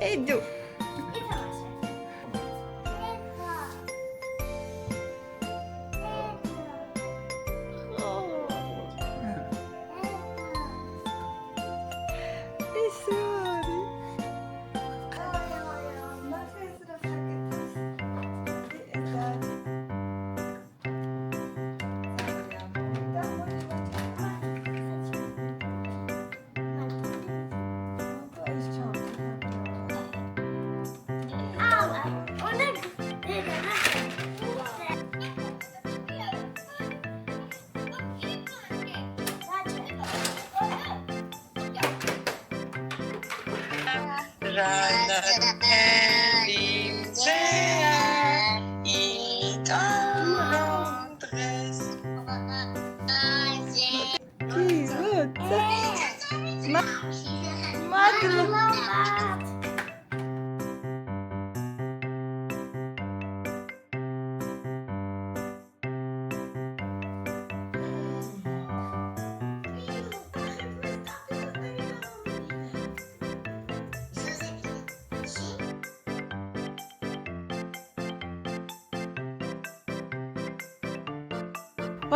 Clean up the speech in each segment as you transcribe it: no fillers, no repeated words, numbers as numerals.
Edu.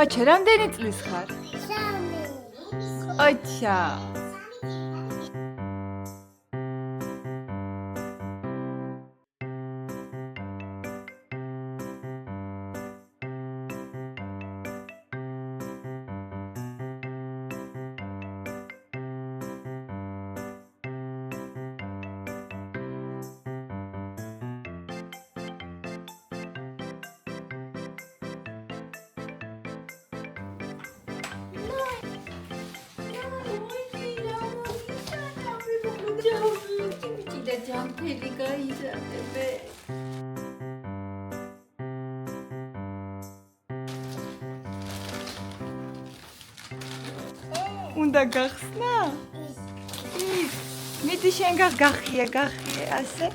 Vache, რამდენი წლის ხარ? 3. აჩა. ჯამფელი გაიზარდე. უნდა გახსნა? ის. მიდი შენ გახია, ასე.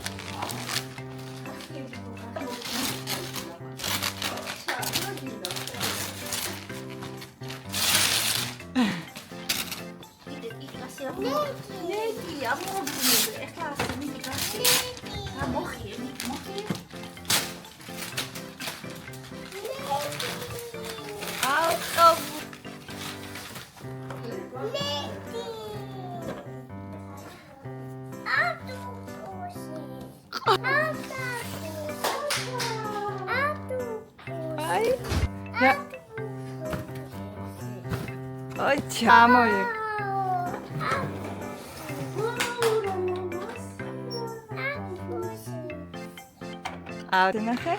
ჩამოი. აუ ნახე.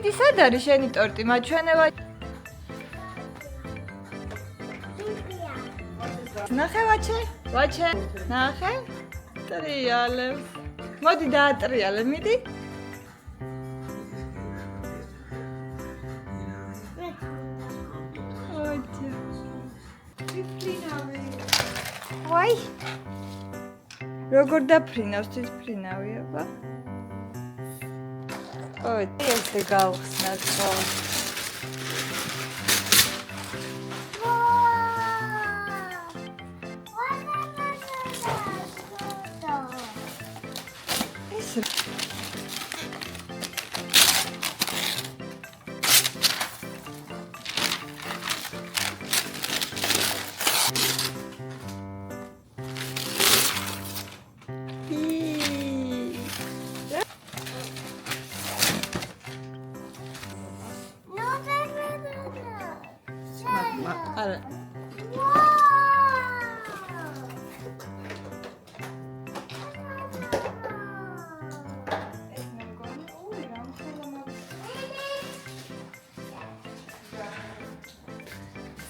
მიდი, სად არის შენი ტორტი? მაჩვენე. ნახე ვაჩე, ნახე. ტრიალებს. მოდი დაატრიალე, მიდი. ვაი. როგორ დაფრინავს თვით ფრინავია, ბა? ой, ესე გავხსნათ ხო. არა.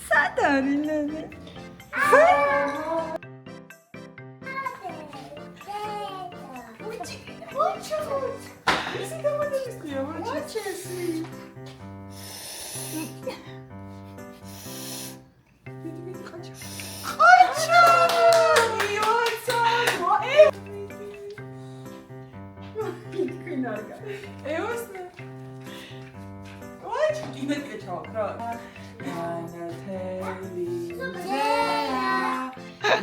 სადარი ნანე?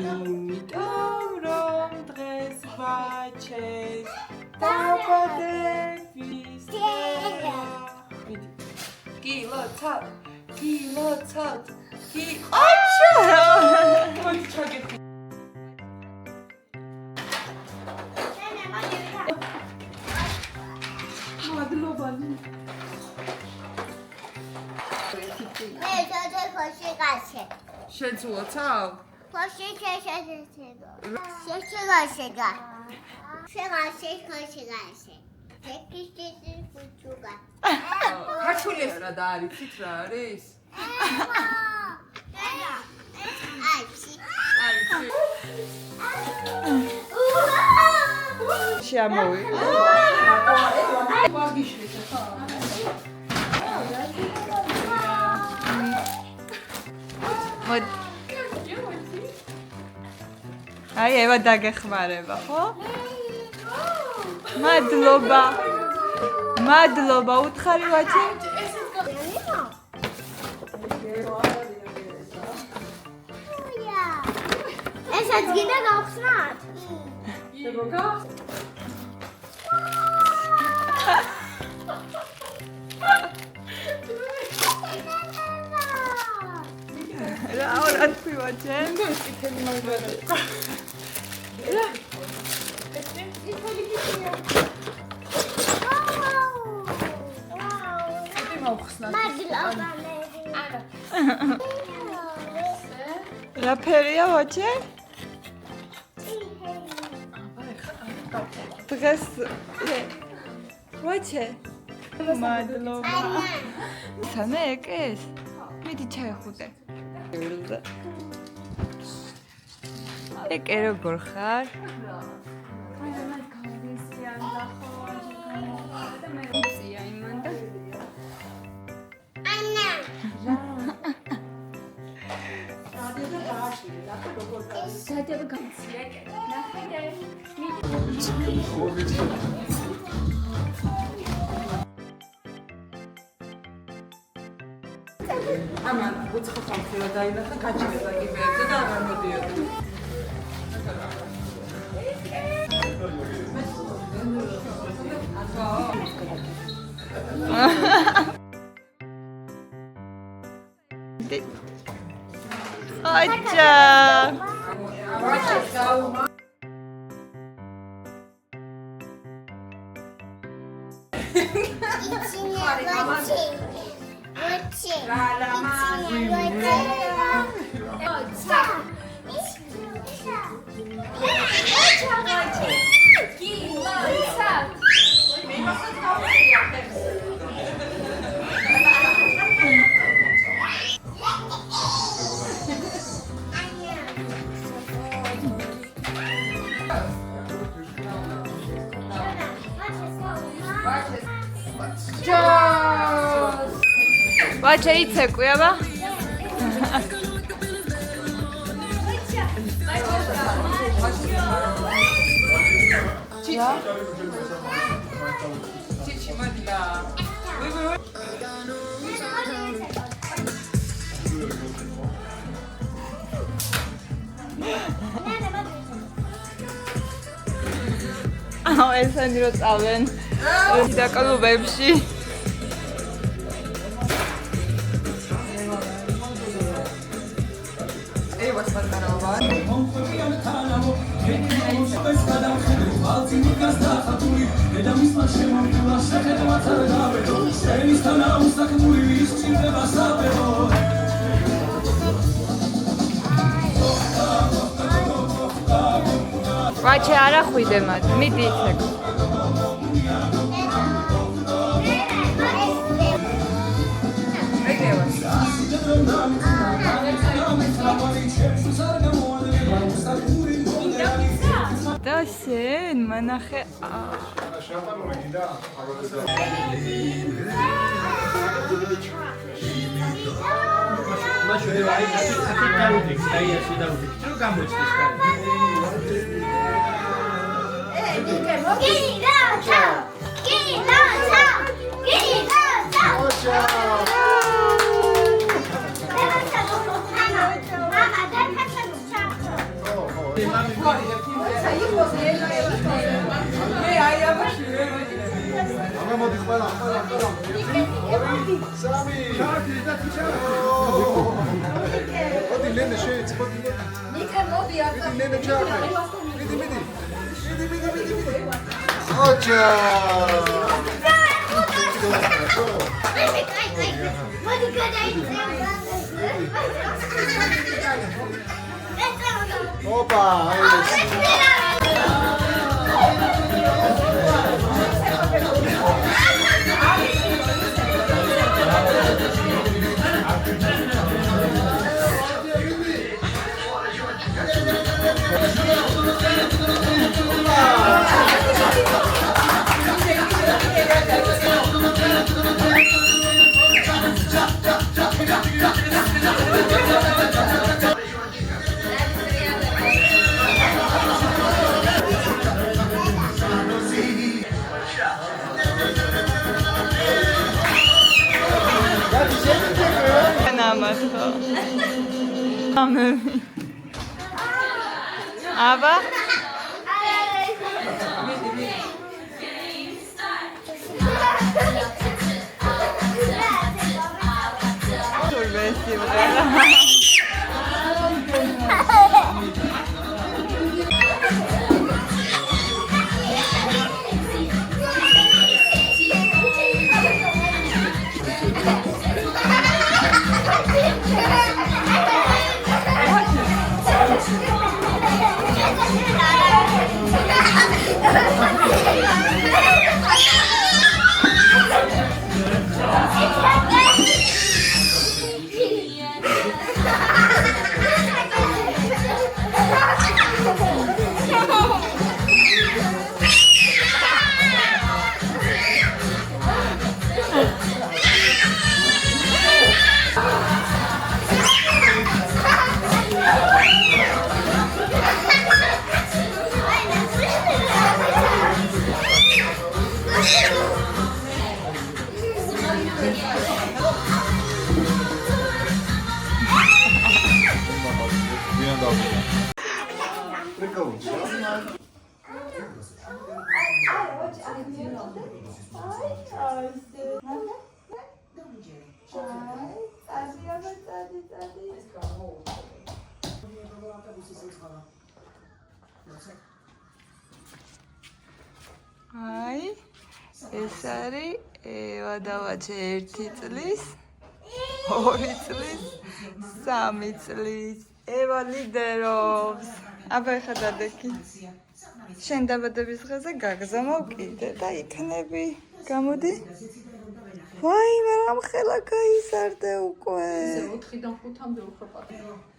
იმიტომ რომ დღეს ვაჩეს დაბადების დღეა. გილოცავ, აჩა! მოდი ჩაგეთქვა. მადლობა. შენც ულოცავ? ქართული რა და არიცით რა არის? შემოვიდა. ვაგიშვის ხა? მოდი. აი ევა დაგეხმარება, ხო? მადლობა. მადლობა, უთხარი ვაჩი. ესაც გინდა გავხსნათ? მოგა? რა თქვი ვაჩე? წითელი მაგარი. რა ფერია ვაჩე? დღეს ვაჩე? მადლობა. სანე ეკეს? მიდი ჩაეხუტე. ეკე როგორ ხარ? ამან უცხო სამხედრო დაინახა გაჩერდა კიბეებზე და აღარ მოდიოდა. აჩა. ვაჩე იცეკვი აბა? Чичи модля. ესენი რო წავენ დაკალობებში. ევას პატარაობა. ვაჩე არა ხვიდე მათ. მიდი ისე. და შენ მანახე Opa! აბა აი ეს არის ევა დავაჩე 1 წლის 2 წლის 3 წლის ევა ლიდერობს აბა ეხა დადექი შენ დაბადების დღეზე გაგზავნო კიდე და იქნები გამოდი ვაი მაგრამ ხელა გაიზარდე უკვე 4-დან 5-მდე უფრო პატარა